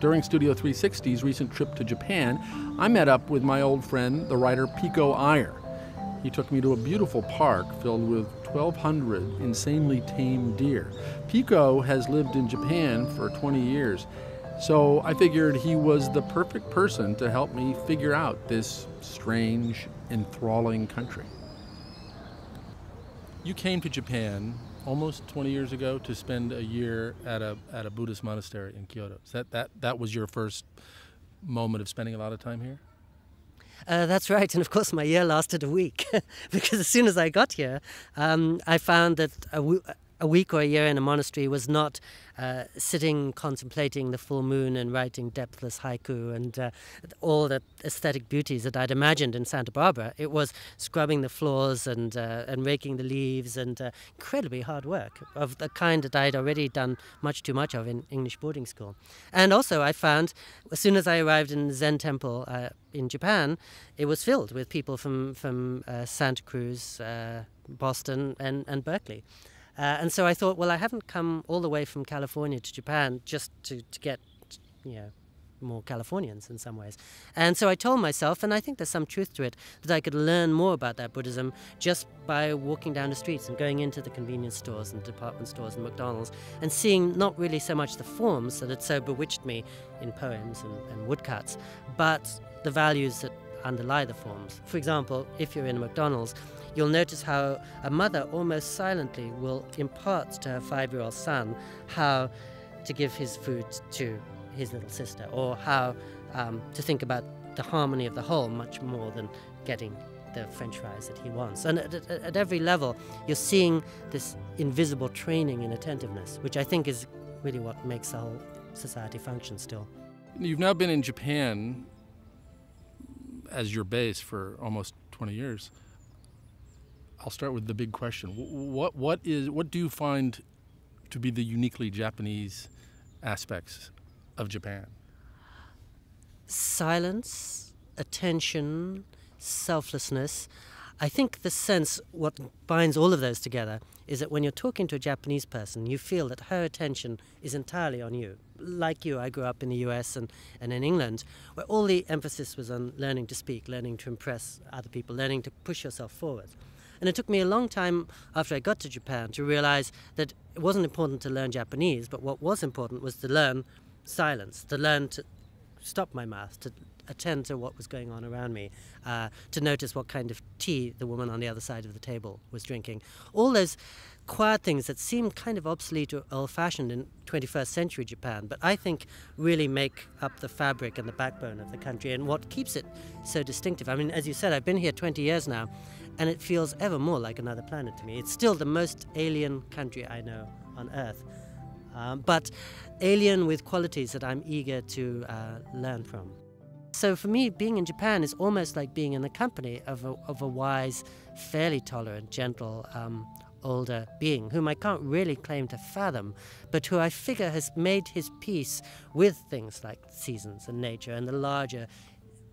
during Studio 360's recent trip to Japan, I met up with my old friend, the writer Pico Iyer. He took me to a beautiful park filled with 1,200 insanely tame deer. Pico has lived in Japan for 20 years, so I figured he was the perfect person to help me figure out this strange, enthralling country. You came to Japan almost 20 years ago to spend a year at a Buddhist monastery in Kyoto. Is that was your first moment of spending a lot of time here? That's right, and of course my year lasted a week because as soon as I got here, I found that a week or a year in a monastery was not sitting contemplating the full moon and writing depthless haiku and all the aesthetic beauties that I'd imagined in Santa Barbara. It was scrubbing the floors and raking the leaves and incredibly hard work of the kind that I'd already done much too much of in English boarding school. And also I found, as soon as I arrived in the Zen temple in Japan, it was filled with people from Santa Cruz, Boston and Berkeley. And so I thought, well, I haven't come all the way from California to Japan just to get, more Californians in some ways. And so I told myself, and I think there's some truth to it, that I could learn more about that Buddhism just by walking down the streets and going into the convenience stores and department stores and McDonald's and seeing not really so much the forms that had so bewitched me in poems and woodcuts, but the values that underlie the forms. For example, if you're in a McDonald's, you'll notice how a mother almost silently will impart to her 5-year-old son how to give his food to his little sister, or how to think about the harmony of the whole much more than getting the French fries that he wants. And at every level, you're seeing this invisible training in attentiveness, which I think is really what makes the whole society function still. You've now been in Japan as your base for almost 20 years. I'll start with the big question. What do you find to be the uniquely Japanese aspects of Japan? Silence, attention, selflessness. I think the sense, what binds all of those together, is that when you're talking to a Japanese person, you feel that her attention is entirely on you. Like you, I grew up in the US and in England, where all the emphasis was on learning to speak, learning to impress other people, learning to push yourself forward. And it took me a long time after I got to Japan to realize that it wasn't important to learn Japanese, but what was important was to learn silence, to learn to stop my mouth, to attend to what was going on around me, to notice what kind of tea the woman on the other side of the table was drinking. All those quiet things that seem kind of obsolete or old-fashioned in 21st century Japan, but I think really make up the fabric and the backbone of the country and what keeps it so distinctive. I mean, as you said, I've been here 20 years now, and it feels ever more like another planet to me. It's still the most alien country I know on Earth, but alien with qualities that I'm eager to learn from. So for me, being in Japan is almost like being in the company of a wise, fairly tolerant, gentle, older being whom I can't really claim to fathom, but who I figure has made his peace with things like seasons and nature and the larger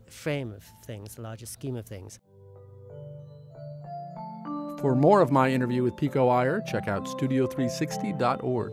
frame of things, the larger scheme of things. For more of my interview with Pico Iyer, check out studio360.org.